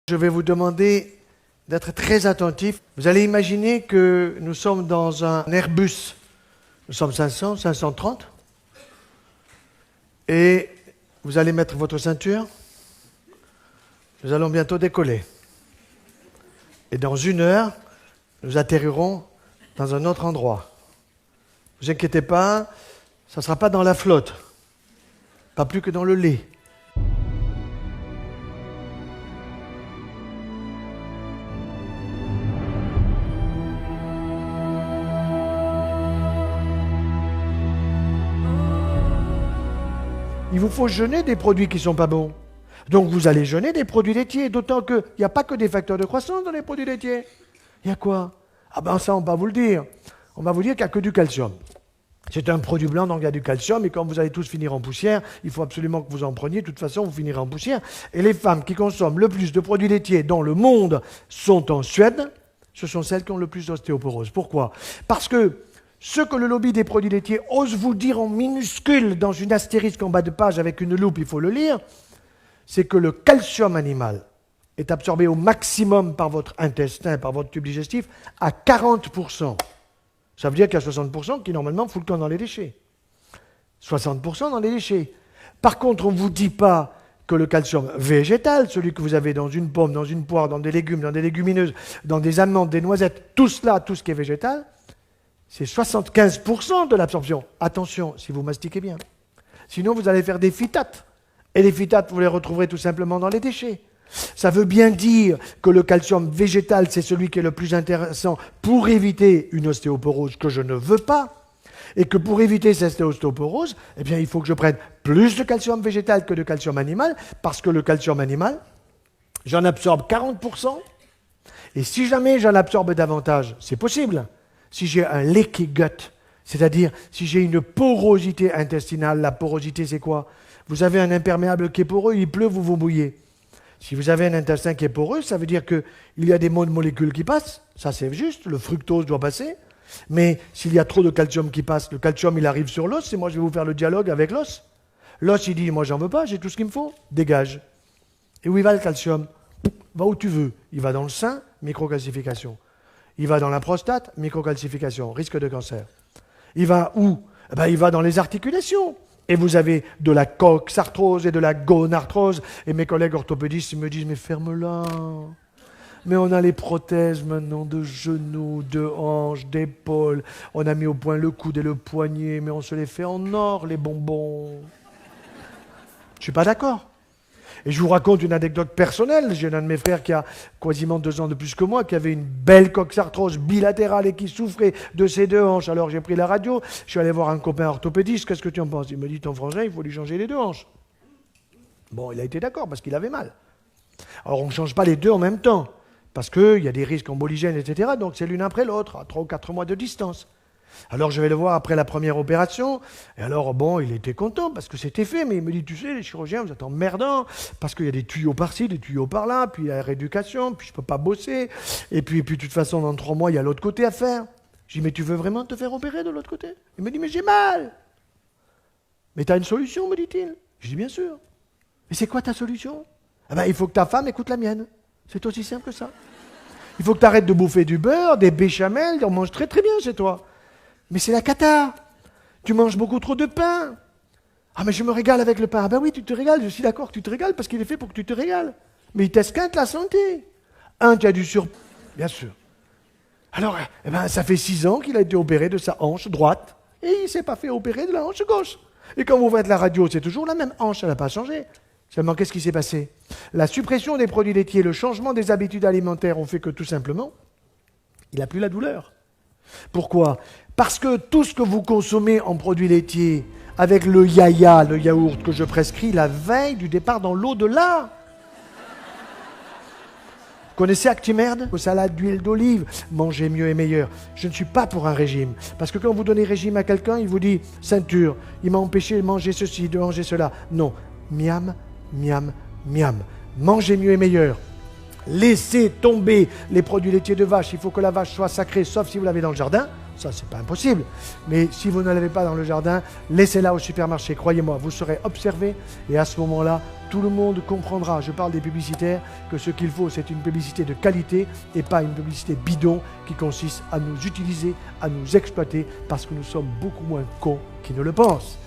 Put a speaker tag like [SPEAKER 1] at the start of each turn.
[SPEAKER 1] Je vais vous demander d'être très attentif. Vous allez imaginer que nous sommes dans un Airbus. Nous sommes 500, 530. Et vous allez mettre votre ceinture. Nous allons bientôt décoller. Et dans 1 heure, nous atterrirons dans un autre endroit. Ne vous inquiétez pas, ça ne sera pas dans la flotte. Pas plus que dans le lait. Il vous faut jeûner des produits qui ne sont pas bons. Donc vous allez jeûner des produits laitiers, d'autant qu'il n'y a pas que des facteurs de croissance dans les produits laitiers. Il y a quoi? Ah ben ça, on va vous le dire. On va vous dire qu'il n'y a que du calcium. C'est un produit blanc, donc il y a du calcium, et quand vous allez tous finir en poussière, il faut absolument que vous en preniez, de toute façon, vous finirez en poussière. Et les femmes qui consomment le plus de produits laitiers dans le monde sont en Suède, ce sont celles qui ont le plus d'ostéoporose. Pourquoi? Parce que ce que le lobby des produits laitiers ose vous dire en minuscule dans une astérisque en bas de page avec une loupe, il faut le lire, c'est que le calcium animal est absorbé au maximum par votre intestin, par votre tube digestif, à 40%. Ça veut dire qu'il y a 60% qui normalement foutent le camp dans les déchets. 60% dans les déchets. Par contre, on ne vous dit pas que le calcium végétal, celui que vous avez dans une pomme, dans une poire, dans des légumes, dans des légumineuses, dans des amandes, des noisettes, tout cela, tout ce qui est végétal, c'est 75% de l'absorption. Attention, si vous mastiquez bien. Sinon, vous allez faire des phytates. Et les phytates, vous les retrouverez tout simplement dans les déchets. Ça veut bien dire que le calcium végétal, c'est celui qui est le plus intéressant pour éviter une ostéoporose que je ne veux pas. Et que pour éviter cette ostéoporose, eh bien, il faut que je prenne plus de calcium végétal que de calcium animal, parce que le calcium animal, j'en absorbe 40%. Et si jamais j'en absorbe davantage, c'est possible. Si j'ai un leaky gut, c'est-à-dire si j'ai une porosité intestinale, la porosité c'est quoi? Vous avez un imperméable qui est poreux, il pleut, vous vous mouillez. Si vous avez un intestin qui est poreux, ça veut dire qu'il y a des molécules qui passent, ça c'est juste, le fructose doit passer, mais s'il y a trop de calcium qui passe, le calcium il arrive sur l'os, et moi je vais vous faire le dialogue avec l'os. L'os il dit, moi j'en veux pas, j'ai tout ce qu'il me faut, dégage. Et où il va le calcium? Va où tu veux, il va dans le sein, microcalcification. Il va dans la prostate, microcalcification, risque de cancer. Il va où? Eh ben, il va dans les articulations. Et vous avez de la coxarthrose et de la gonarthrose. Et mes collègues orthopédistes ils me disent, mais ferme-la. Mais on a les prothèses maintenant de genoux, de hanches, d'épaules. On a mis au point le coude et le poignet, mais on se les fait en or, les bonbons. Je ne suis pas d'accord. Et je vous raconte une anecdote personnelle. J'ai un de mes frères qui a quasiment 2 ans de plus que moi, qui avait une belle coxarthrose bilatérale et qui souffrait de ses 2 hanches. Alors j'ai pris la radio, je suis allé voir un copain orthopédiste. Qu'est-ce que tu en penses? Il me dit, ton frangin, il faut lui changer les 2 hanches. Bon, il a été d'accord parce qu'il avait mal. Alors on ne change pas les 2 en même temps, parce qu'il y a des risques emboligènes, etc. Donc c'est l'une après l'autre, à 3 ou 4 mois de distance. Alors je vais le voir après la première opération, et alors bon, il était content parce que c'était fait, mais il me dit, tu sais, les chirurgiens, vous êtes emmerdants, parce qu'il y a des tuyaux par-ci, des tuyaux par-là, puis il y a la rééducation, puis je ne peux pas bosser, et puis de toute façon, dans 3 mois, il y a l'autre côté à faire. Je dis, mais tu veux vraiment te faire opérer de l'autre côté? Il me dit, mais j'ai mal. Mais tu as une solution, me dit-il. Je dis, bien sûr. Et c'est quoi ta solution? Eh ben, il faut que ta femme écoute la mienne. C'est aussi simple que ça. Il faut que tu arrêtes de bouffer du beurre, des béchamels, on mange très très bien chez toi. Mais c'est la cata. Tu manges beaucoup trop de pain. Ah, mais je me régale avec le pain. Ah ben oui, tu te régales, je suis d'accord que tu te régales parce qu'il est fait pour que tu te régales. Mais il t'esquinte la santé. Tu as du surpoids, bien sûr. Alors, eh ben, ça fait 6 ans qu'il a été opéré de sa hanche droite et il ne s'est pas fait opérer de la hanche gauche. Et quand vous faites la radio, c'est toujours la même hanche, elle n'a pas changé. Seulement, qu'est-ce qui s'est passé? La suppression des produits laitiers, le changement des habitudes alimentaires ont fait que tout simplement, il n'a plus la douleur. Pourquoi? Parce que tout ce que vous consommez en produits laitiers, avec le yaya, le yaourt que je prescris la veille du départ dans l'au-delà. Vous connaissez Actimerde? Aux salades d'huile d'olive, mangez mieux et meilleur. Je ne suis pas pour un régime. Parce que quand vous donnez régime à quelqu'un, il vous dit ceinture, il m'a empêché de manger ceci, de manger cela. Non, miam, miam, miam. Mangez mieux et meilleur. Laissez tomber les produits laitiers de vache. Il faut que la vache soit sacrée, sauf si vous l'avez dans le jardin. ça c'est pas impossible. Mais si vous ne l'avez pas dans le jardin, laissez-la au supermarché. Croyez-moi, vous serez observé et à ce moment-là, tout le monde comprendra, je parle des publicitaires, que ce qu'il faut c'est une publicité de qualité et pas une publicité bidon qui consiste à nous utiliser, à nous exploiter parce que nous sommes beaucoup moins cons qu'ils ne le pensent.